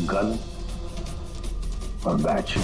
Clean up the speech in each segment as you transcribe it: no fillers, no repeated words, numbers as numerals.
Gun और batch.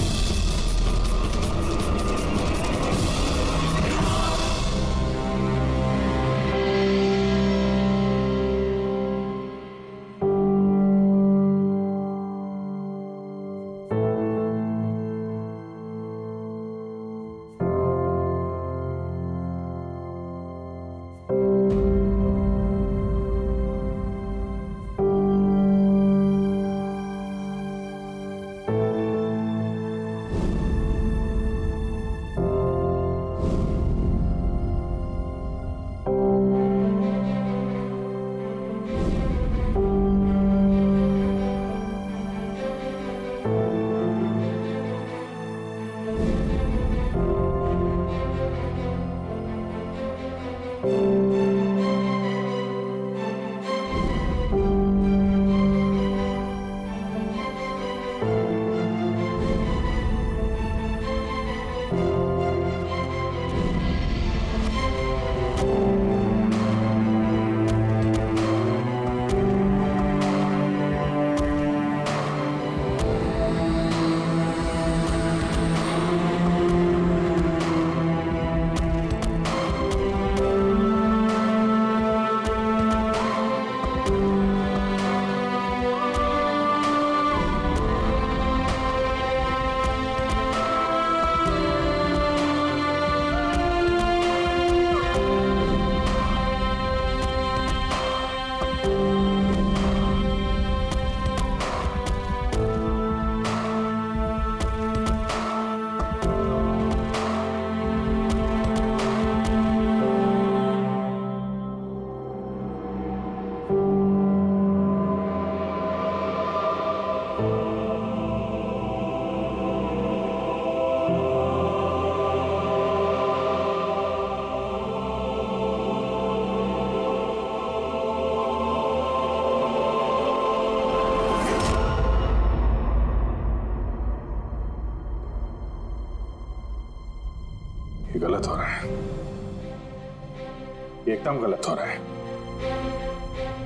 ये गलत हो रहा है, ये एकदम गलत हो रहा है।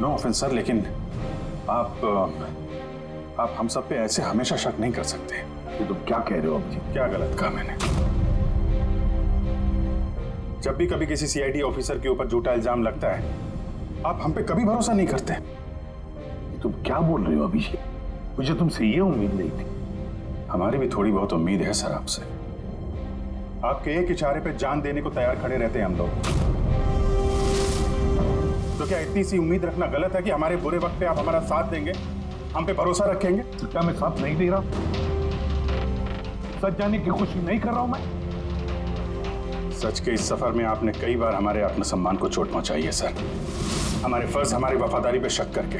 नो ऑफेंस सर, लेकिन आप हम सब पे ऐसे हमेशा शक नहीं कर सकते। ये तुम क्या कह रहे हो अभिजीत? क्या गलत कहा मैंने? जब भी कभी किसी सीआईडी ऑफिसर के ऊपर झूठा इल्जाम लगता है, आप हम पे कभी भरोसा नहीं करते। ये तुम क्या बोल रहे हो अभिजीत? मुझे तुमसे ये उम्मीद नहीं थी। हमारी भी थोड़ी बहुत उम्मीद है सर आपसे। आपके एक इशारे पे जान देने को तैयार खड़े रहते हैं हम लोग। तो क्या इतनी सी उम्मीद रखना गलत है कि हमारे बुरे वक्त पे आप हमारा साथ देंगे, हम पे भरोसा रखेंगे? तो क्या मैं साथ नहीं दे रहा? सच जाने की कोशिश नहीं कर रहा हूं मैं? सच के इस सफर में आपने कई बार हमारे आत्मसम्मान को चोट पहुंचाई है सर, हमारे फर्ज, हमारी वफादारी पे शक करके।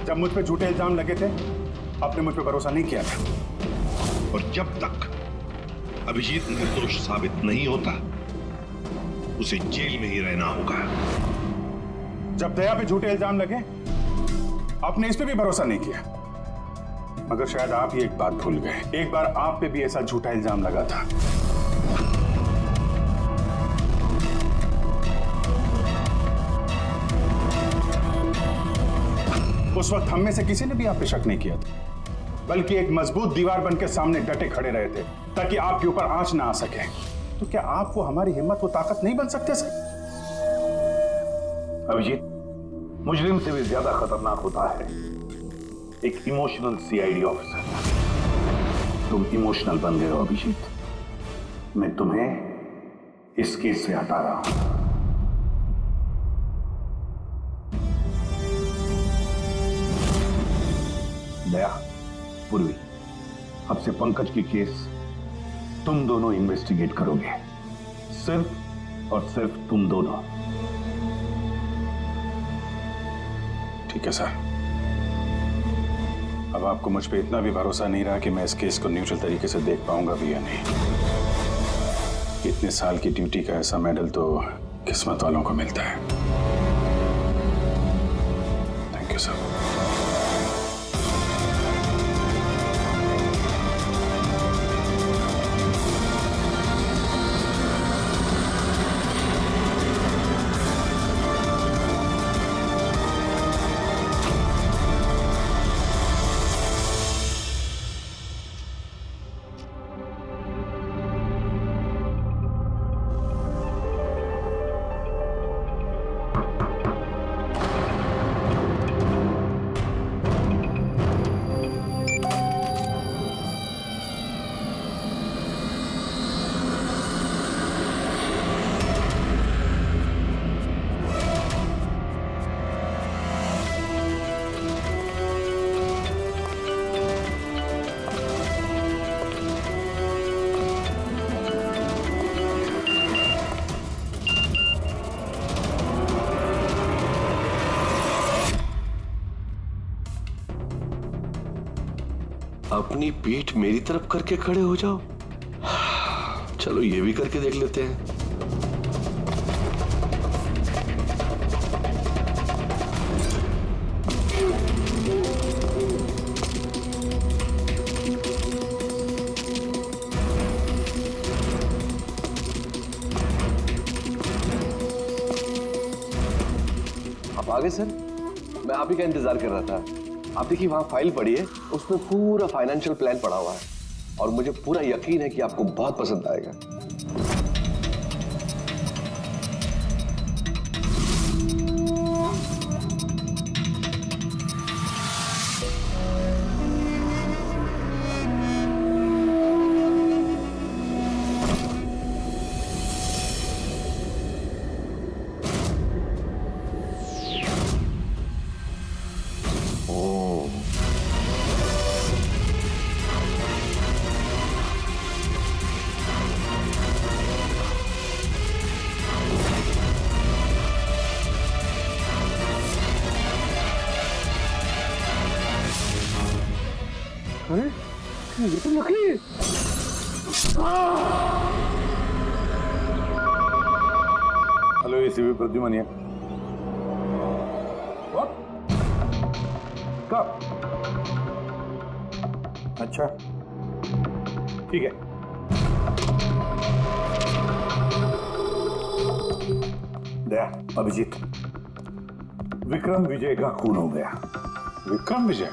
जब मुझ पे झूठे इल्जाम लगे थे, आपने मुझ पे भरोसा नहीं किया था। और जब तक अभिजीत निर्दोष साबित नहीं होता, उसे जेल में ही रहना होगा। जब दया पे झूठे इल्जाम लगे, आपने इस पे भी भरोसा नहीं किया। मगर शायद आप ही एक बात भूल गए, एक बार आप पे भी ऐसा झूठा इल्जाम लगा था। उस वक्त हम में से किसी ने भी आप पे शक नहीं किया था, बल्कि एक मजबूत दीवार बन के सामने डटे खड़े रहे थे ताकि आपके ऊपर आंच ना आ सके। तो क्या आप वो हमारी हिम्मत, वो ताकत नहीं बन सकते सर? अभिजीत, मुजरिम से भी ज्यादा खतरनाक होता है एक इमोशनल सीआईडी ऑफिसर। तुम इमोशनल बन गए हो अभिजीत। मैं तुम्हें इस केस से हटा रहा हूं। दया, पूर्वी, अब से पंकज की केस तुम दोनों इन्वेस्टिगेट करोगे, सिर्फ और सिर्फ तुम दोनों। ठीक है सर। अब आपको मुझ पे इतना भी भरोसा नहीं रहा कि मैं इस केस को न्यूट्रल तरीके से देख पाऊंगा भी या नहीं। इतने साल की ड्यूटी का ऐसा मेडल तो किस्मत वालों को मिलता है। Thank you sir. अपनी पीठ मेरी तरफ करके खड़े हो जाओ। चलो ये भी करके देख लेते हैं। आप आ गए सर? मैं आप ही का इंतजार कर रहा था। आप देखिए वहां फाइल पड़ी है, उसमें पूरा फाइनेंशियल प्लान पड़ा हुआ है और मुझे पूरा यकीन है कि आपको बहुत पसंद आएगा। ये तो लकी है। हेलो एसीपी प्रद्युमन है। कब? अच्छा ठीक है। दया, अभिजीत, विक्रम विजय का खून हो गया। विक्रम विजय?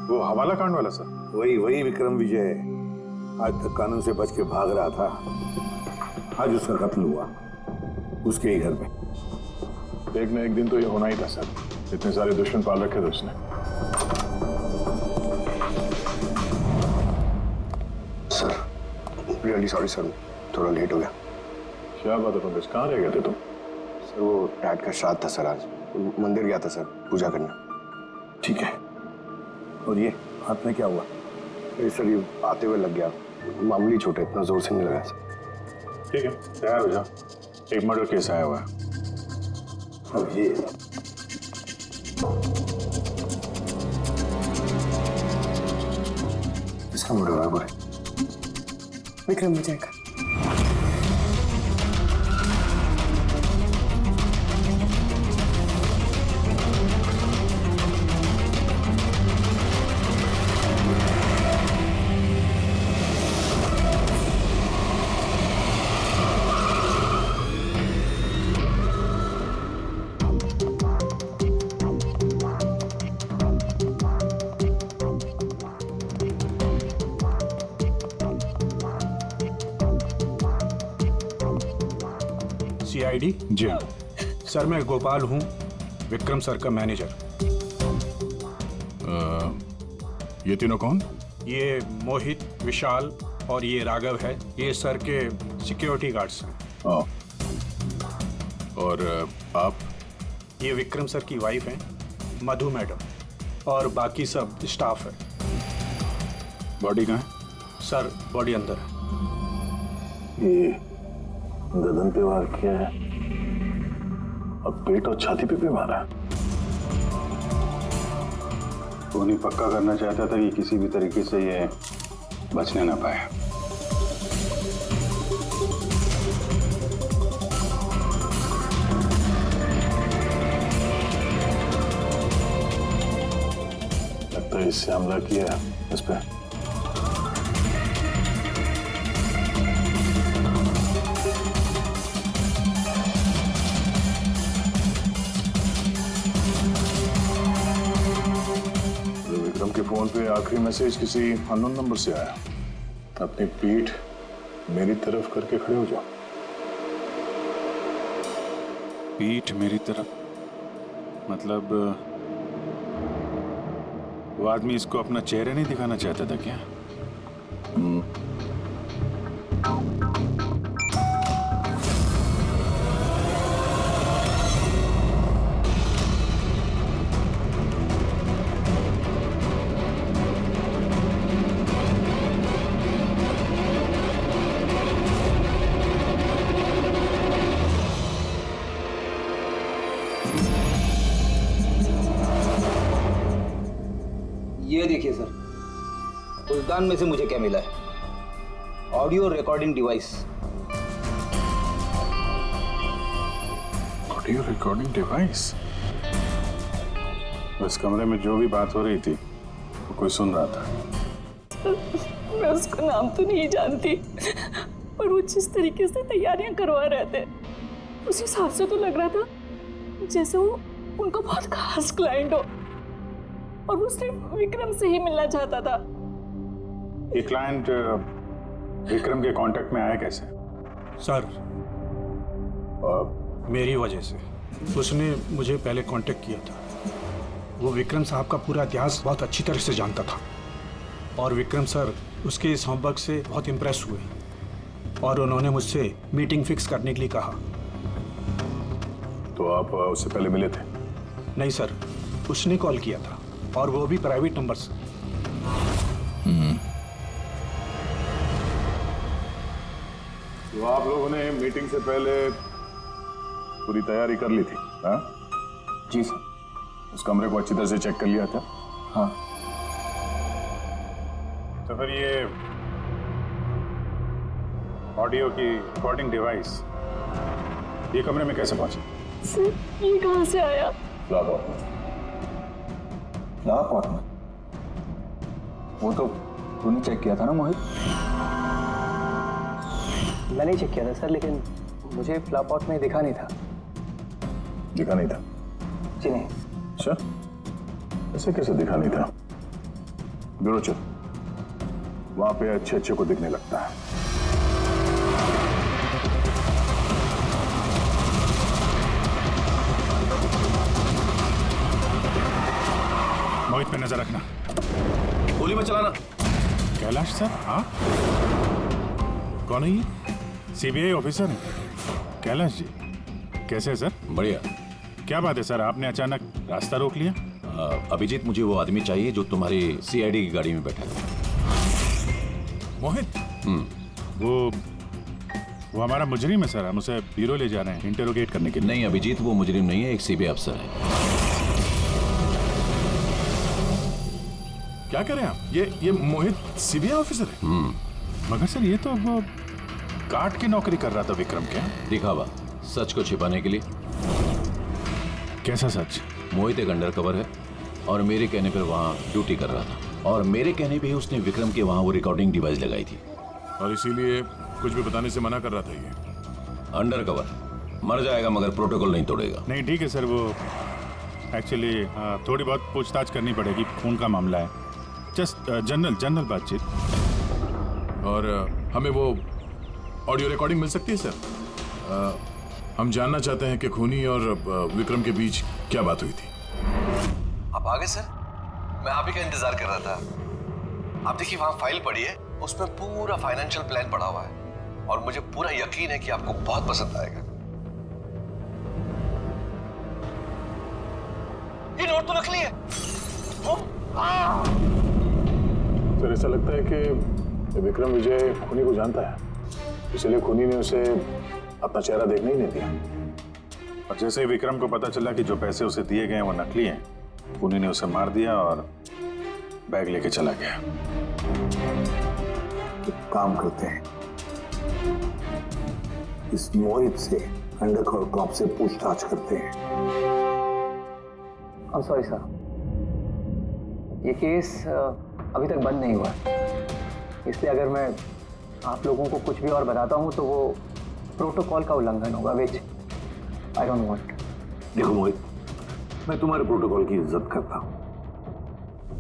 वो हवाला कांड वाला सर? वही विक्रम विजय आज तक कानून से बच के भाग रहा था। आज उसका कत्ल हुआ उसके ही घर में। एक न एक दिन तो ये होना ही था सर। इतने सारे दुश्मन पाल रखे थे उसने। सर रियली सॉरी सर, थोड़ा लेट हो गया। क्या बात है पंकज, कहाँ रह गए थे तुम? सर वो डैड का श्राद्ध था सर, आज मंदिर गया था सर पूजा करने। ठीक है। और ये हाथ में क्या हुआ? सर ये आते हुए लग गया, मामूली चोट है, इतना जोर से नहीं लगा सर। ठीक है, तैयार हो जाओ, एक मर्डर केस आया हुआ है। अब ये इसका मर्डर हुआ है विक्रम विजय का। सीआईडी? जी हाँ सर, मैं गोपाल हूँ, विक्रम सर का मैनेजर। ये तीनों कौन? ये मोहित, विशाल और ये राघव है। ये सर के सिक्योरिटी गार्ड्स हैं। और आप? ये विक्रम सर की वाइफ हैं मधु मैडम, और बाकी सब स्टाफ है। बॉडी कहाँ है? सर बॉडी अंदर है। ये गदन पे वार किया है, अब पेट और छाती पे भी मारा। वो नहीं पक्का करना चाहता था कि किसी भी तरीके से ये बचने ना पाए। लगता है इससे हमला किया इस पे। विक्रम के फोन पे आखिरी मैसेज किसी अननोन नंबर से आया। अपनी पीठ मेरी तरफ करके खड़े हो जाओ। पीठ मेरी तरफ मतलब वो आदमी इसको अपना चेहरा नहीं दिखाना चाहता था क्या? ये देखिए सर, उस दान में से मुझे क्या मिला है? Audio recording device. Audio recording device? इस कमरे में जो भी बात हो रही थी वो कोई सुन रहा था। मैं उसका नाम तो नहीं जानती, पर वो जिस तरीके से तैयारियां करवा रहे थे उस हिसाब से तो लग रहा था जैसे वो उनका बहुत खास क्लाइंट हो और वो सिर्फ विक्रम से ही मिलना चाहता था। ये क्लाइंट विक्रम के कांटेक्ट में आया कैसे? सर, मेरी वजह से। उसने मुझे पहले कांटेक्ट किया था। वो विक्रम साहब का पूरा इतिहास बहुत अच्छी तरह से जानता था और विक्रम सर उसके इस होमवर्क से बहुत इम्प्रेस हुए और उन्होंने मुझसे मीटिंग फिक्स करने के लिए कहा। तो आप उससे पहले मिले थे? नहीं सर, उसने कॉल किया था और वो भी प्राइवेट नंबर से। तो आप लोगों ने मीटिंग से पहले पूरी तैयारी कर ली थी? हाँ जी सर। उस कमरे को अच्छी तरह से चेक कर लिया था? हाँ। तो फिर ये ऑडियो की रिकॉर्डिंग डिवाइस ये कमरे में कैसे पहुंची? सर, ये कहाँ से आया? फ्लावर में। फ्लावर पॉट में? वो तो तूने चेक किया था ना मोहित? मैंने चेक किया था सर, लेकिन मुझे फ्लावर पॉट में दिखा नहीं था। दिखा नहीं था? जी नहीं। अच्छा, ऐसे कैसे दिखा नहीं था? ब्यूरो चल, वहां पे अच्छे अच्छे को दिखने लगता है। मोहित पे नजर रखना। गोली में चलाना। कैलाश सर? हाँ, कौन है ये? सीबीआई ऑफिसर है कैलाश जी। कैसे है सर? बढ़िया। क्या बात है सर, आपने अचानक रास्ता रोक लिया? अभिजीत, मुझे वो आदमी चाहिए जो तुम्हारी सीआईडी की गाड़ी में बैठा है। मोहित? वो हमारा मुजरिम है सर, हम उसे ब्यूरो ले जा रहे हैं इंटरोगेट करने के लिए। नहीं अभिजीत, वो मुजरिम नहीं है, एक सीबीआई अफसर है। क्या करें आप? ये मोहित सीबीआई ऑफिसर है? मगर सर ये तो वो गार्ड की नौकरी कर रहा था विक्रम के। दिखावा, सच को छिपाने के लिए। कैसा सच? मोहित एक अंडर कवर है और मेरे कहने पर वहाँ ड्यूटी कर रहा था और मेरे कहने पे ही उसने विक्रम के वहाँ वो रिकॉर्डिंग डिवाइस लगाई थी और इसीलिए कुछ भी बताने से मना कर रहा था ये। अंडर कवर मर जाएगा मगर प्रोटोकॉल नहीं तोड़ेगा। नहीं ठीक है सर, वो एक्चुअली थोड़ी बहुत पूछताछ करनी पड़ेगी, खून का मामला है। जस्ट जनरल बातचीत। और हमें वो ऑडियो रिकॉर्डिंग मिल सकती है सर? हम जानना चाहते हैं कि खूनी और विक्रम के बीच क्या बात हुई थी। आप आ गए सर? मैं आप ही का इंतजार कर रहा था। आप देखिए वहां फाइल पड़ी है, उसमें पूरा फाइनेंशियल प्लान पड़ा हुआ है और मुझे पूरा यकीन है कि आपको बहुत पसंद आएगा। ये नोट तो नकली है। सर ऐसा लगता है कि विक्रम विजय खूनी को जानता है, इसलिए खूनी ने उसे अपना चेहरा देखने ही नहीं दिया। और जैसे ही विक्रम को पता चला कि जो पैसे उसे दिए गए वो नकली हैं, खूनी ने उसे मार दिया और बैग लेके चला गया। तो काम करते हैं, इस मोहित से अंडरकवर कॉप से पूछताछ करते हैं। I'm sorry सर, ये केस अभी तक बंद नहीं हुआ, इसलिए अगर मैं आप लोगों को कुछ भी और बताता हूँ तो वो प्रोटोकॉल का उल्लंघन होगा, विच आई डोंट वांट। देखो मोहित, मैं तुम्हारे प्रोटोकॉल की इज्जत करता हूँ,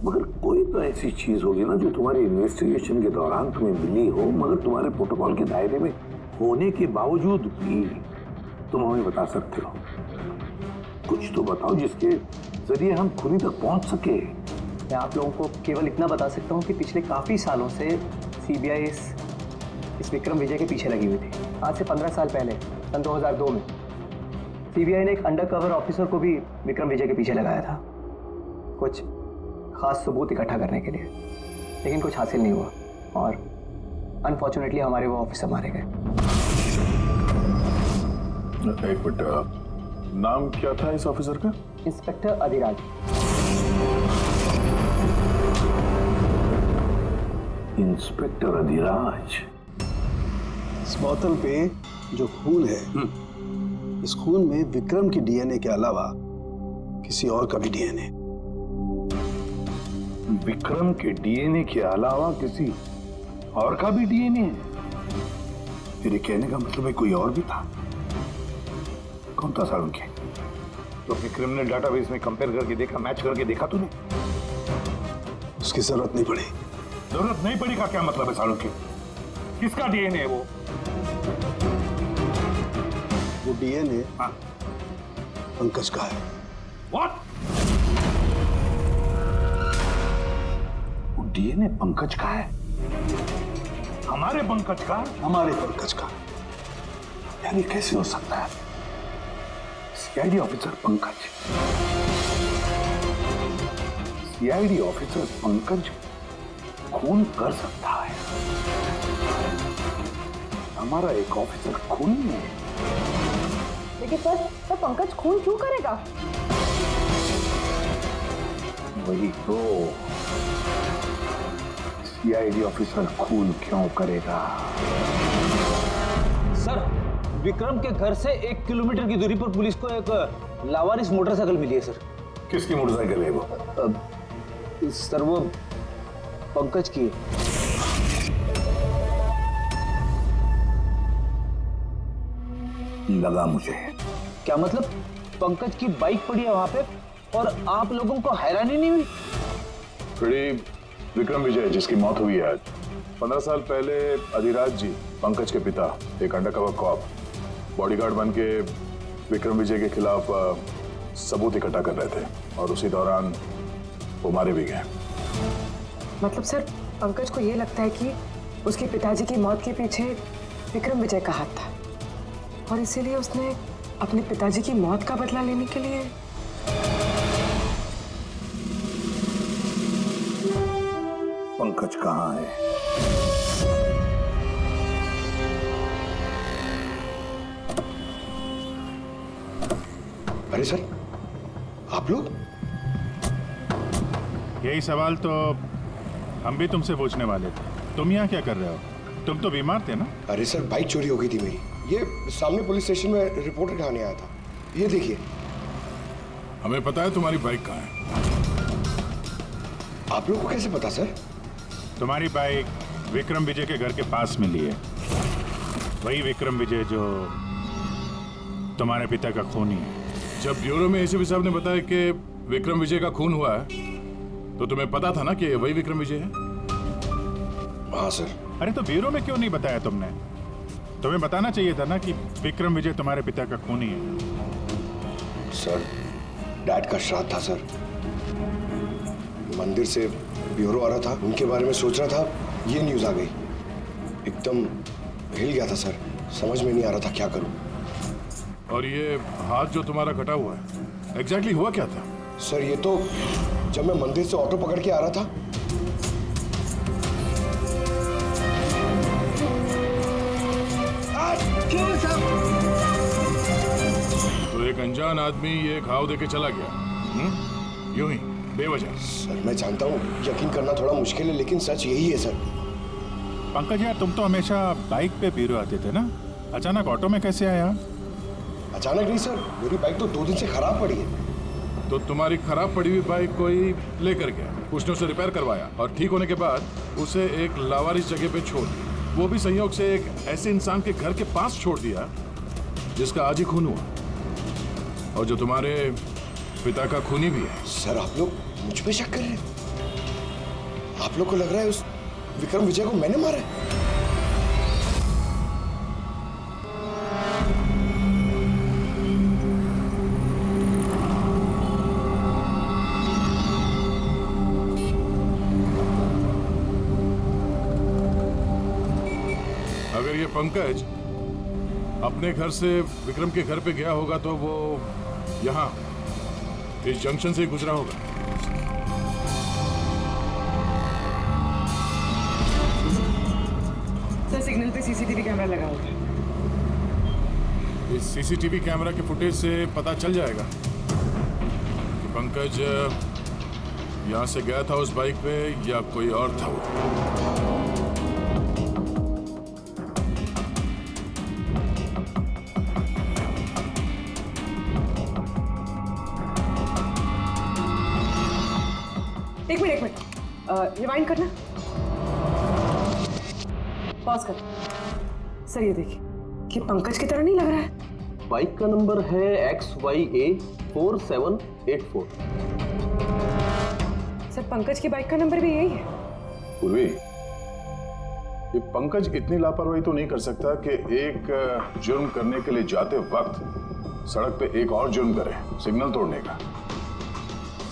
मगर कोई तो ऐसी चीज होगी ना जो तुम्हारी इन्वेस्टिगेशन के दौरान तुम्हें मिली हो, मगर तुम्हारे प्रोटोकॉल के दायरे में होने के बावजूद भी तुम हमें बता सकते हो। कुछ तो बताओ जिसके जरिए हम खूनी तक पहुंच सके। मैं आप लोगों को केवल इतना बता सकता हूँ कि पिछले काफ़ी सालों से सीबीआई इस विक्रम विजय के पीछे लगी हुई थी। आज से 15 साल पहले सन 2002 में सीबीआई ने एक अंडरकवर ऑफिसर को भी विक्रम विजय के पीछे लगाया था, कुछ खास सबूत इकट्ठा करने के लिए, लेकिन कुछ हासिल नहीं हुआ और अनफॉर्चुनेटली हमारे वो ऑफिसर मारे गए। एक मिनट, नाम क्या था इस ऑफिसर का? इंस्पेक्टर अधिराज। इंस्पेक्टर अधिराज, इस बोतल पे जो खून है, इस खून में विक्रम की डीएनए के अलावा किसी और का भी डीएनए। विक्रम के डीएनए के अलावा किसी और का भी डीएनए है? तेरे कहने का मतलब है कोई और भी था? कौन था साळुंखे? तो अपने क्रिमिनल डाटाबेस में कंपेयर करके देखा, मैच करके देखा तूने? उसकी जरूरत नहीं पड़ी। जरूरत नहीं पड़ी का क्या मतलब है साळुंखे? किसका डीएनए है वो? वो डीएनए पंकज का है। What? वो डीएनए पंकज का है? हमारे पंकज का? हमारे पंकज का। यार ये कैसे हो सकता है? CID officer Pankaj, CID officer Pankaj खून कर सकता है? हमारा एक ऑफिसर खून में है। लेकिन सर पंकज खून क्यों करेगा? वही तो, सीआईडी ऑफिसर खून क्यों करेगा? सर, विक्रम के घर से 1 किलोमीटर की दूरी पर पुलिस को एक लावारिस मोटरसाइकिल मिली है सर। किसकी मोटरसाइकिल है वो? सर वो पंकज की है। लगा मुझे। क्या मतलब? पंकज की बाइक पड़ी है वहां पे और आप लोगों को हैरानी नहीं हुई? विक्रम विजय जिसकी मौत हुई है आज, 15 साल पहले अधिराज जी, पंकज के पिता, एक अंडरकवर कॉप, बॉडीगार्ड बन के विक्रम विजय के खिलाफ सबूत इकट्ठा कर रहे थे और उसी दौरान वो मारे भी गए। मतलब सर, पंकज को ये लगता है कि उसके पिताजी की मौत के पीछे विक्रम विजय का हाथ था और इसीलिए उसने अपने पिताजी की मौत का बदला लेने के लिए। पंकज कहाँ है? अरे सर, आप लोग? यही सवाल तो हम भी तुमसे पूछने वाले थे। तुम यहाँ क्या कर रहे हो? तुम तो बीमार थे ना? अरे सर, बाइक चोरी हो गई थी मेरी। ये सामने पुलिस स्टेशन में रिपोर्ट लिखाने आया था। ये देखिए। हमें पता है तुम्हारी बाइक कहाँ है। आप लोगों को कैसे पता सर? तुम्हारी बाइक विक्रम विजय के घर के पास मिली है। वही विक्रम विजय जो तुम्हारे पिता का खूनी है। जब ब्यूरो में एसीपी साहब ने बताया कि विक्रम विजय का खून हुआ है, तो तुम्हें पता था ना कि वही विक्रम विजय है? हाँ सर। अरे तो ब्यूरो में क्यों नहीं बताया तुमने? तुम्हें बताना चाहिए था ना कि विक्रम विजय तुम्हारे पिता का खूनी है। सर, डैड का श्राद्ध था सर। मंदिर से ब्यूरो आ रहा था, उनके बारे में सोच रहा था, ये न्यूज आ गई। एकदम हिल गया था सर, समझ में नहीं आ रहा था क्या करूं। और ये हाथ जो तुम्हारा कटा हुआ है, एग्जैक्टली हुआ क्या था? सर ये तो जब मैं मंदिर से ऑटो पकड़ के आ रहा था, तो एक अनजान आदमी ये घाव देके चला गया, यूं ही बेवजह। सर मैं जानता हूँ यकीन करना थोड़ा मुश्किल है, लेकिन सच यही है सर। पंकज यार, तुम तो हमेशा बाइक पे ब्यूरो आते थे ना, अचानक ऑटो में कैसे आया? अचानक नहीं सर, मेरी बाइक तो 2 दिन से खराब पड़ी है। तो तुम्हारी खराब पड़ी हुई बाइक कोई लेकर गया, उसने उसे रिपेयर करवाया और ठीक होने के बाद उसे एक लावारिस जगह पे छोड़ दिया। वो भी संयोग से एक ऐसे इंसान के घर के पास छोड़ दिया जिसका आज ही खून हुआ और जो तुम्हारे पिता का खूनी भी है। सर आप लोग मुझ पे शक कर रहे हैं? आप लोग को लग रहा है उस विक्रम विजय को मैंने मारा है? अगर ये पंकज अपने घर से विक्रम के घर पे गया होगा तो वो यहाँ इस जंक्शन से ही गुजरा होगा। सर सिग्नल पे सीसीटीवी कैमरा लगा होगा। इस सीसीटीवी कैमरा के फुटेज से पता चल जाएगा कि पंकज यहाँ से गया था उस बाइक पे या कोई और था वो। एक मिनट रिवाइंड करना, पॉज कर। सर ये देखिए, कि पंकज की तरह नहीं लग रहा है। बाइक का नंबर है XYA4784। सर पंकज की बाइक का नंबर भी यही है। पूर्वी, ये पंकज इतनी लापरवाही तो नहीं कर सकता कि एक जुर्म करने के लिए जाते वक्त सड़क पे एक और जुर्म करे, सिग्नल तोड़ने का।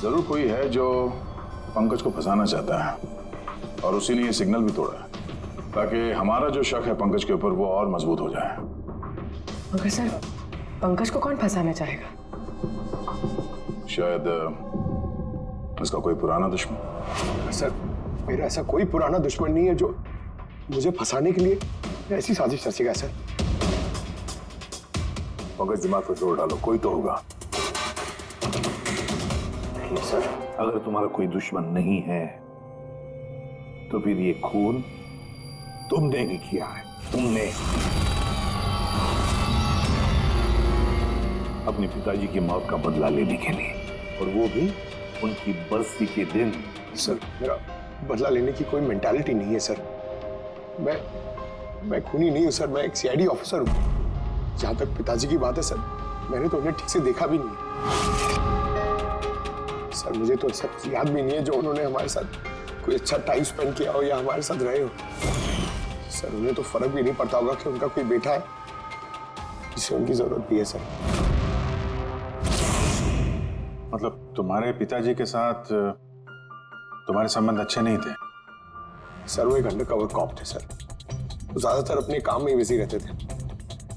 जरूर कोई है जो पंकज को फंसाना चाहता है और उसी ने ये सिग्नल भी तोड़ा है, ताकि हमारा जो शक है पंकज के ऊपर वो और मजबूत हो जाए। मगर सर पंकज को कौन फंसाना चाहेगा? शायद उसका कोई पुराना दुश्मन। सर मेरा ऐसा कोई पुराना दुश्मन नहीं है जो मुझे फंसाने के लिए ऐसी साजिश रचेगा। सर पंकज, दिमाग पर जोर डालो, कोई तो होगा। नहीं सर, अगर तुम्हारा कोई दुश्मन नहीं है तो फिर ये खून तुमने ही किया है। तुमने अपने पिताजी की मौत का बदला लेने के लिए, और वो भी उनकी बरसी के दिन। सर मेरा बदला लेने की कोई मेंटालिटी नहीं है सर। मैं खूनी नहीं हूं सर, मैं एक सीआईडी ऑफिसर हूं। जहां तक पिताजी की बात है सर, मैंने तो उन्हें ठीक से देखा भी नहीं। सर मुझे तो ऐसा याद भी नहीं है जो उन्होंने हमारे साथ कोई अच्छा टाइम स्पेंड किया हो या हमारे साथ रहे हो। सर उन्हें तो फर्क भी नहीं पड़ता होगा कि उनका कोई बेटा है जिसे उनकी जरूरत भी है। सर मतलब तुम्हारे पिताजी के साथ तुम्हारे संबंध अच्छे नहीं थे? सर वो एक अंडरकवर कॉप थे सर। वो ज्यादातर अपने काम में ही बिजी रहते थे।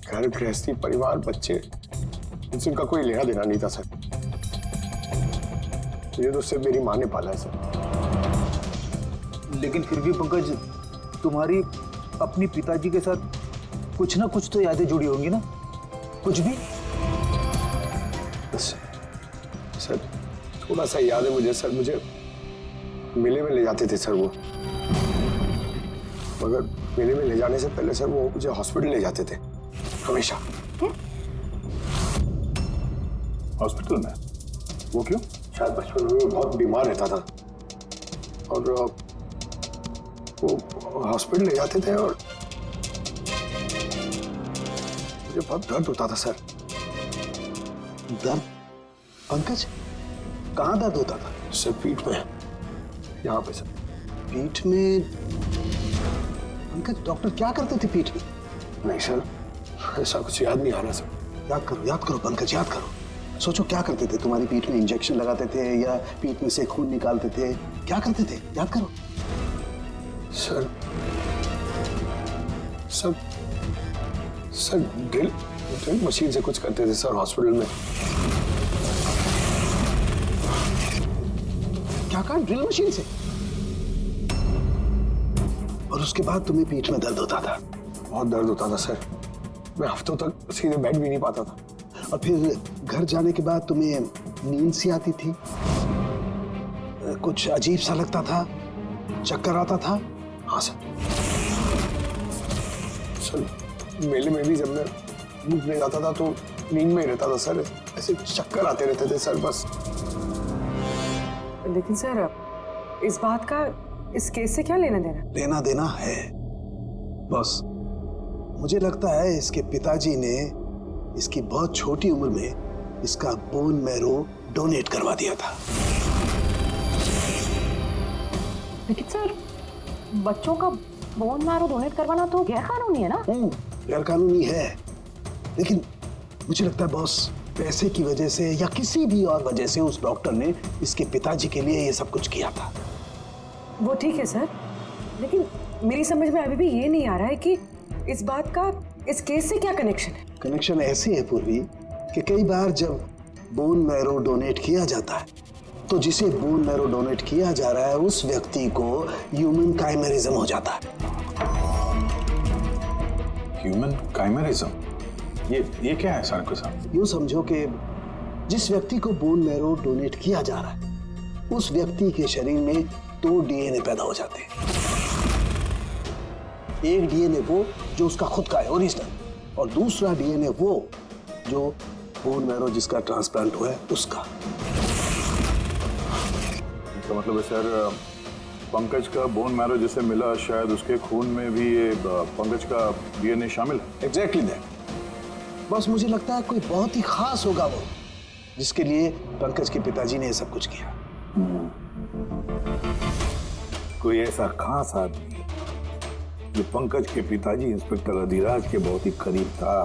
घर गृहस्थी, परिवार, बच्चे, इनसे उनका कोई लेना देना नहीं था सर। ये तो सिर्फ मेरी माँ ने पाला है सर। लेकिन फिर भी पंकज, तुम्हारी अपनी पिताजी के साथ कुछ ना कुछ तो यादें जुड़ी होंगी ना? कुछ भी? सर थोड़ा सा याद है मुझे सर, मुझे मेले में ले जाते थे सर वो। मगर मेले में ले जाने से पहले सर वो मुझे हॉस्पिटल ले जाते थे हमेशा। हॉस्पिटल में? वो क्यों? शायद बचपन में वो बहुत बीमार रहता था और वो हॉस्पिटल ले जाते थे और मुझे बहुत दर्द होता था सर। दर्द? पंकज, कहाँ दर्द होता था? सर पीठ में, यहाँ पे सर। पीठ में? पंकज, डॉक्टर क्या करते थे पीठ में? नहीं सर, ऐसा कुछ याद नहीं आ रहा सर। याद करो पंकज, याद करो। सोचो क्या करते थे? तुम्हारी पीठ में इंजेक्शन लगाते थे या पीठ में से खून निकालते थे? क्या करते थे? याद करो। सर ड्रिल मशीन से कुछ करते थे सर हॉस्पिटल में। क्या कहा? ड्रिल मशीन से? और उसके बाद तुम्हें पीठ में दर्द होता था? बहुत दर्द होता था सर। मैं हफ्तों तक सीधे बैठ भी नहीं पाता था। और फिर घर जाने के बाद तुम्हें नींद सी आती थी? कुछ अजीब सा लगता था? चक्कर आता था? हाँ सर। मेले में भी जब मैं घूमने जाता था तो नींद में ही रहता था सर। ऐसे चक्कर आते रहते थे सर बस। लेकिन सर इस बात का इस केस से क्या लेना देना? लेना देना है बस। मुझे लगता है इसके पिताजी ने इसकी बहुत छोटी उम्र में इसका बोन मैरो डोनेट करवा दिया था। लेकिन सर बच्चों का बोन मैरो डोनेट करवाना तो गैर कानूनी है ना? गैर कानूनी है, लेकिन मुझे लगता है बॉस पैसे की वजह से या किसी भी और वजह से उस डॉक्टर ने इसके पिताजी के लिए ये सब कुछ किया था। वो ठीक है सर, लेकिन मेरी समझ में अभी भी ये नहीं आ रहा है कि इस बात का इस केस से क्या कनेक्शन है। कनेक्शन ऐसे है पूर्वी कि कई बार जब बोन मैरो डोनेट किया जाता है तो जिसे बोन मैरो डोनेट किया जा रहा है उस व्यक्ति को ह्यूमन काइमेरिज्म हो जाता है। ह्यूमन काइमेरिज्म? ये क्या है सर? साहब यूं समझो कि जिस व्यक्ति को बोन मैरो डोनेट किया जा रहा है उस व्यक्ति के शरीर में 2 डीएनए पैदा हो जाते हैं। एक डीएनए वो जो उसका खुद का है, ओरिजिनल, और दूसरा डीएनए वो जो बोन मैरो जिसका ट्रांसप्लांट हुआ है उसका। इसका मतलब है सर पंकज का बोन मैरो जिसे मिला शायद उसके खून में भी ये पंकज का डीएनए शामिल है। Exactly that. बस मुझे लगता है कोई बहुत ही खास होगा वो, जिसके लिए पंकज के पिताजी ने ये सब कुछ किया। कोई ऐसा खास आदमी जो पंकज के पिताजी इंस्पेक्टर अधिराज के बहुत ही करीब था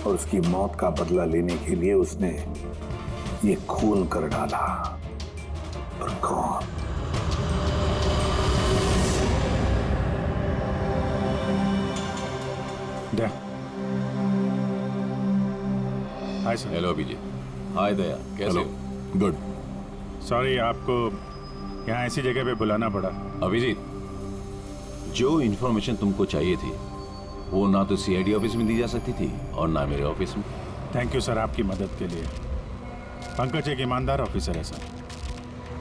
और उसकी मौत का बदला लेने के लिए उसने ये खून कर डाला। और कौन? Hi sir. हेलो अभिजीत। हाय दया, कैसे हो? गुड। सॉरी आपको यहाँ ऐसी जगह पे बुलाना पड़ा। अभिजीत, जो इन्फॉर्मेशन तुमको चाहिए थी वो ना तो सीआईडी ऑफिस में दी जा सकती थी और ना मेरे ऑफिस में। थैंक यू सर आपकी मदद के लिए। पंकज एक ईमानदार ऑफिसर है सर,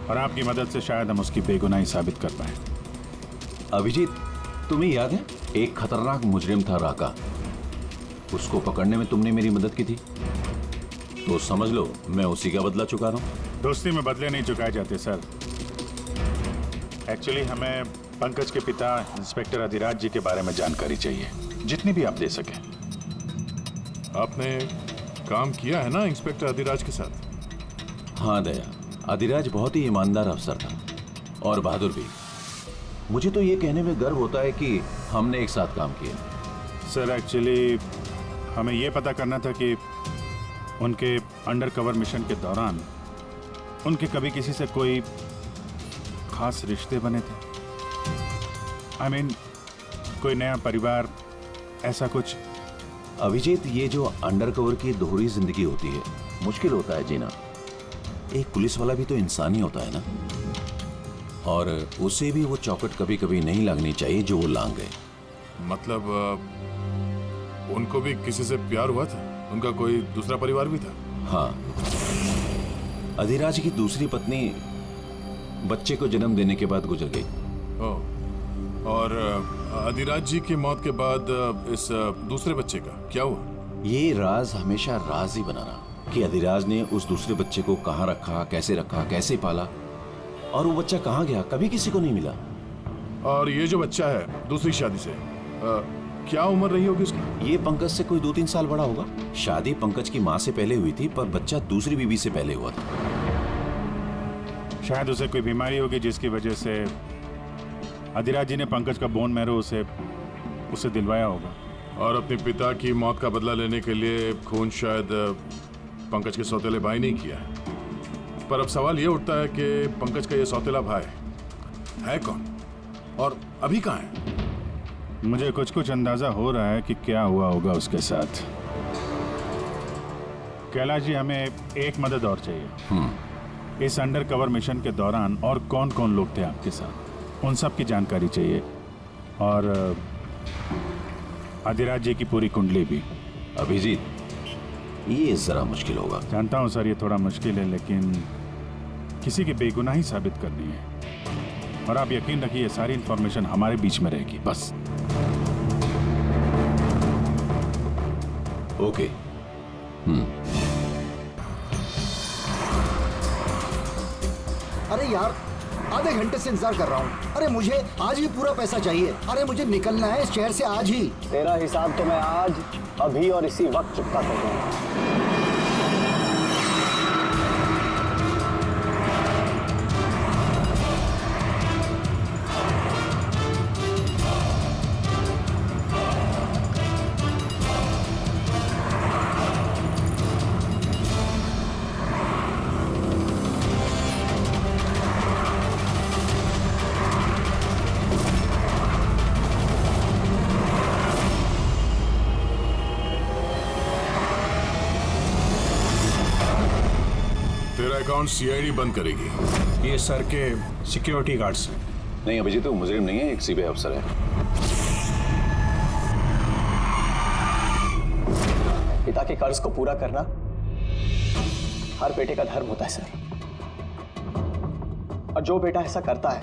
और आपकी मदद से शायद हम उसकी बेगुनाही साबित कर पाए। अभिजीत, तुम्हें याद है एक खतरनाक मुजरिम था राका, उसको पकड़ने में तुमने मेरी मदद की थी, तो समझ लो मैं उसी का बदला चुका रहा हूं। दोस्ती में बदले नहीं चुकाए जाते सर। एक्चुअली हमें पंकज के पिता इंस्पेक्टर अधिराज जी के बारे में जानकारी चाहिए, जितनी भी आप दे सकें। आपने काम किया है ना इंस्पेक्टर अधिराज के साथ? हाँ दया, अधिराज बहुत ही ईमानदार अफसर था और बहादुर भी। मुझे तो ये कहने में गर्व होता है कि हमने एक साथ काम किया। सर एक्चुअली हमें ये पता करना था कि उनके अंडरकवर मिशन के दौरान उनके कभी किसी से कोई खास रिश्ते बने थे। आई मीन कोई नया परिवार, ऐसा कुछ। अभिजीत, ये जो अंडरकवर की दोहरी जिंदगी होती है, मुश्किल होता है जीना। एक पुलिस वाला भी तो इंसान ही होता है ना, और उसे भी वो चौकट कभी कभी नहीं लगनी चाहिए जो वो लांग गए। मतलब उनको भी किसी से प्यार हुआ था? उनका कोई दूसरा परिवार भी था? हाँ, अधिराज की दूसरी पत्नी बच्चे को जन्म देने के बाद गुजर गई। ओह, और अधिराज जी की मौत के बाद इस दूसरे बच्चे का क्या हुआ? ये राज हमेशा राज ही बना रहा कि अधिराज ने उस दूसरे बच्चे को कहाँ रखा, कैसे पाला, और वो बच्चा कहाँ गया, कभी किसी को नहीं मिला। और ये जो बच्चा है दूसरी शादी से, क्या उम्र रही होगी उसकी? ये पंकज से कोई 2-3 साल बड़ा होगा। शादी पंकज की माँ से पहले हुई थी, पर बच्चा दूसरी बीवी से पहले हुआ था। शायद उसे कोई बीमारी होगी जिसकी वजह से अधिराज जी ने पंकज का बोन मैरो उसे दिलवाया होगा। और अपने पिता की मौत का बदला लेने के लिए खून शायद पंकज के सौतेले भाई ने किया। पर अब सवाल ये उठता है कि पंकज का ये सौतेला भाई है कौन और अभी कहाँ है? मुझे कुछ अंदाजा हो रहा है कि क्या हुआ होगा उसके साथ। कैलाश जी, हमें एक मदद और चाहिए। इस अंडरकवर मिशन के दौरान और कौन कौन लोग थे आपके साथ, उन सब की जानकारी चाहिए, और अधिराज जी की पूरी कुंडली भी। अभिजीत, ये जरा मुश्किल होगा। जानता हूँ सर, ये थोड़ा मुश्किल है, लेकिन किसी की बेगुनाही साबित करनी है, और आप यकीन रखिए ये सारी इंफॉर्मेशन हमारे बीच में रहेगी बस। ओके। अरे यार, आधे घंटे से इंतजार कर रहा हूँ। अरे मुझे आज ही पूरा पैसा चाहिए। अरे मुझे निकलना है इस शहर से आज ही। तेरा हिसाब तो मैं आज, अभी और इसी वक्त चुकता कर दूंगा। अकाउंट सीआईडी बंद करेगी। ये सर के सिक्योरिटी गार्ड्स हैं। नहीं अभिजीत, तो मुजरिम नहीं है, एक सीबीआई अफसर है। पिता के कर्ज को पूरा करना हर बेटे का धर्म होता है सर, और जो बेटा ऐसा करता है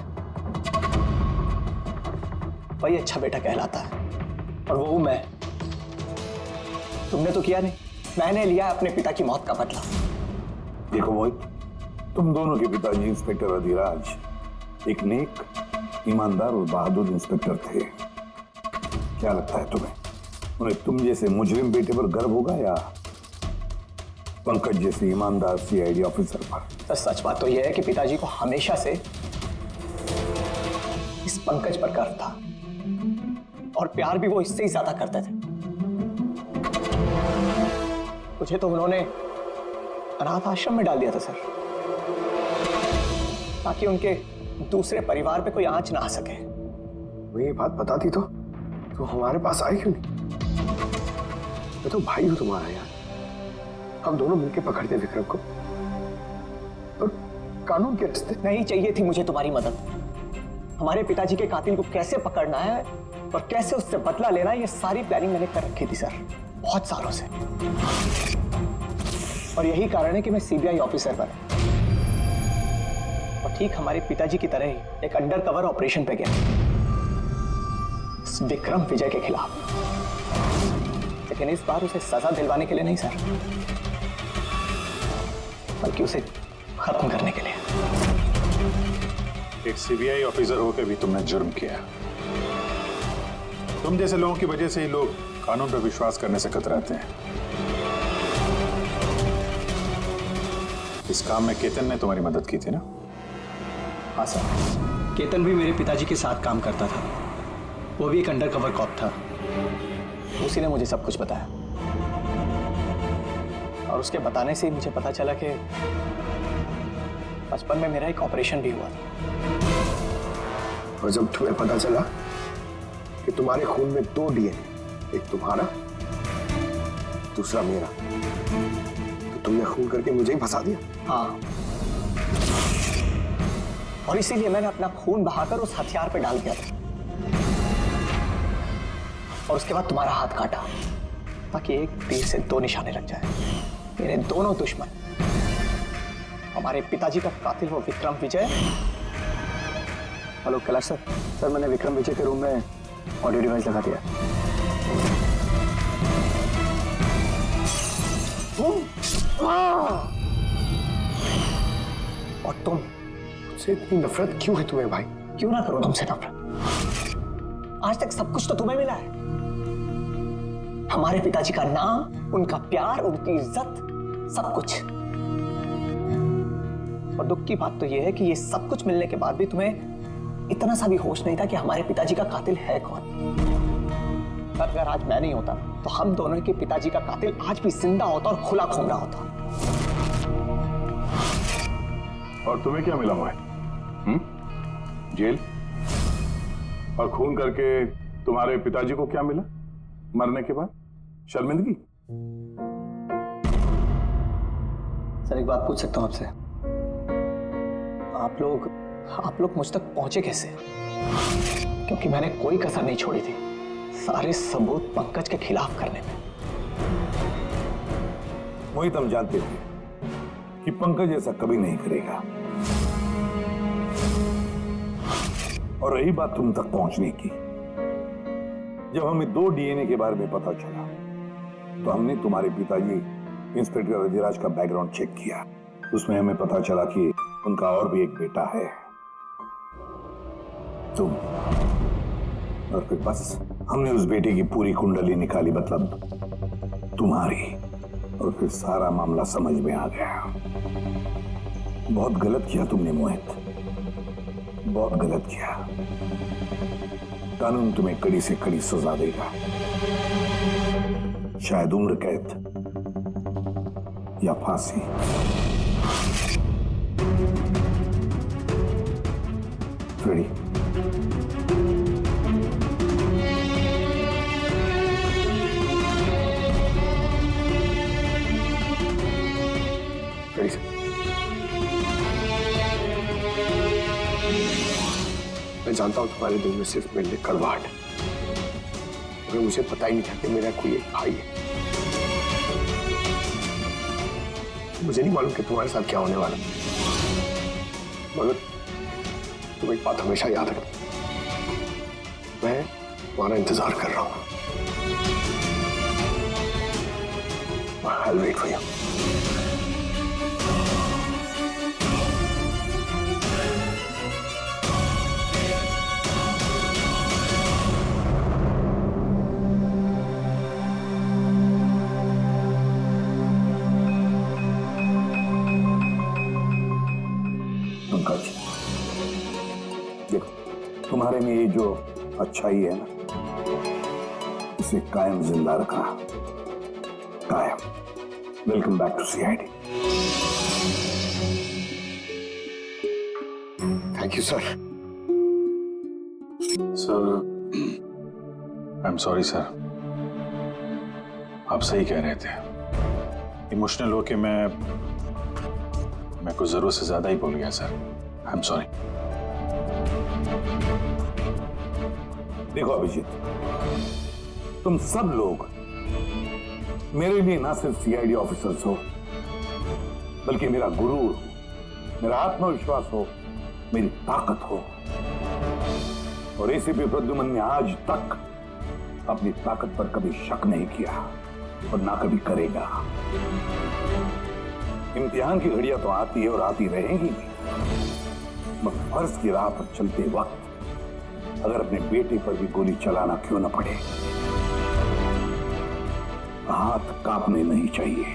वही अच्छा बेटा कहलाता है, और वो हूं मैं। तुमने तो किया नहीं, मैंने लिया अपने पिता की मौत का बदला। देखो मोहित, तुम दोनों के पिताजी इंस्पेक्टर अधिराज एक नेक, ईमानदार और बहादुर इंस्पेक्टर थे। क्या लगता है तुम्हें, उन्हें तुम जैसे मुजरिम बेटे पर गर्व होगा या पंकज जैसे ईमानदार सीआईडी ऑफिसर पर? तो सच बात तो यह है कि पिताजी को हमेशा से इस पंकज पर गर्व था और प्यार भी वो इससे ही ज्यादा करते थे। मुझे तो उन्होंने अनाथ आश्रम में डाल दिया था सर, ताकि उनके दूसरे परिवार पे कोई आंच ना आ सके। वो ये बात बताती तो हमारे पास आई क्यों नहीं? मैं तो भाई हूं तुम्हारा यार, हम दोनों मिलकर पकड़ते विक्रम को और कानून के रास्ते। नहीं चाहिए थी मुझे तुम्हारी मदद। हमारे पिताजी के कातिल को कैसे पकड़ना है और कैसे उससे बदला लेना है, ये सारी प्लानिंग मैंने कर रखी थी सर, बहुत सालों से। और यही कारण है कि मैं सीबीआई ऑफिसर बना और ठीक हमारे पिताजी की तरह ही एक अंडरकवर ऑपरेशन पे गया विक्रम विजय के खिलाफ। लेकिन इस बार उसे सजा दिलवाने के लिए नहीं सर, बल्कि उसे खत्म करने के लिए। एक सीबीआई ऑफिसर होकर भी तुमने जुर्म किया। तुम जैसे लोगों की वजह से ही लोग कानून पर विश्वास करने से कतराते हैं। इस काम में केतन ने तुम्हारी मदद की थी ना? हाँ सर, केतन भी मेरे पिताजी के साथ काम करता था। वो भी एक अंडरकवर कॉप था। उसी ने मुझे सब कुछ बताया और उसके बताने से ही मुझे पता चला कि बचपन में मेरा एक ऑपरेशन भी हुआ था। और जब तुम्हें पता चला कि तुम्हारे खून में 2 डीएनए, एक तुम्हारा दूसरा मेरा, तो तुमने खून करके मुझे ही फंसा दिया। हाँ, और इसीलिए मैंने अपना खून बहाकर उस हथियार पे डाल दिया था और उसके बाद तुम्हारा हाथ काटा, ताकि एक तीर से 2 निशाने लग जाए। मेरे दोनों दुश्मन, हमारे पिताजी का कातिल वो विक्रम विजय। हेलो कैलाश सर, सर मैंने विक्रम विजय के रूम में ऑडियो डिवाइस लगा दिया। और तुमसे इतनी नफरत क्यों है तुम्हें भाई? क्यों ना करो तुमसे नफरत? आज तक सब कुछ तो तुम्हें मिला है। हमारे पिताजी का नाम, उनका प्यार, उनकी इज्जत, सब कुछ। और दुख की बात तो यह है कि ये सब कुछ मिलने के बाद भी तुम्हें इतना सा भी होश नहीं था कि हमारे पिताजी का कातिल है कौन। पर अगर आज मैं नहीं होता तो हम दोनों के पिताजी का कातिल आज भी जिंदा होता और खुला घूम रहा होता। और तुम्हें क्या मिला मोहित? जेल? और खून करके तुम्हारे पिताजी को क्या मिला मरने के बाद? शर्मिंदगी? सर एक बात पूछ सकता हूं आपसे? आप लोग मुझ तक पहुंचे कैसे? क्योंकि मैंने कोई कसर नहीं छोड़ी थी सारे सबूत पंकज के खिलाफ करने में। मोहित, हम जानते थे कि पंकज ऐसा कभी नहीं करेगा। और रही बात तुम तक पहुंचने की, जब हमें 2 डीएनए के बारे में पता चला तो हमने तुम्हारे पिताजी इंस्पेक्टर अधिराज का बैकग्राउंड चेक किया। उसमें हमें पता चला कि उनका और भी एक बेटा है, तुम। और फिर बस हमने उस बेटे की पूरी कुंडली निकाली, मतलब तुम्हारी। और फिर सारा मामला समझ में आ गया। बहुत गलत किया तुमने मोहित, बहुत गलत किया। कानून तुम्हें कड़ी से कड़ी सजा देगा, शायद उम्र कैद या फांसी। रेडी? Ready sir. मैं जानता हूं तुम्हारे दिल में सिर्फ मेरे लिए कड़वाहट है, मगर मुझे पता ही नहीं था कि मेरा कोई एक भाई है। मुझे नहीं मालूम कि तुम्हारे साथ क्या होने वाला, मगर तुम एक बात हमेशा याद रखना, मैं तुम्हारा इंतजार कर रहा हूं। I'll wait for you. देखो, तुम्हारे में ये जो अच्छाई है ना, इसे कायम जिंदा रखना, कायम। Welcome back to CID. Thank you sir. Sir, I am sorry sir. आप सही कह रहे थे। इमोशनल होके मैं कुछ जरूरत से ज्यादा ही बोल गया सर। I am sorry. देखो अभिजीत, तुम सब लोग मेरे लिए ना सिर्फ सीआईडी ऑफिसर्स हो, बल्कि मेरा गुरूर हो, मेरा आत्मविश्वास हो, मेरी ताकत हो। और एसीपी प्रद्युमन ने आज तक अपनी ताकत पर कभी शक नहीं किया और ना कभी करेगा। इम्तिहान की घड़ियां तो आती है और आती रहेंगी भी, मगर फर्ज की राह पर चलते वक्त अगर अपने बेटे पर भी गोली चलाना क्यों न पड़े, हाथ कांपने नहीं चाहिए।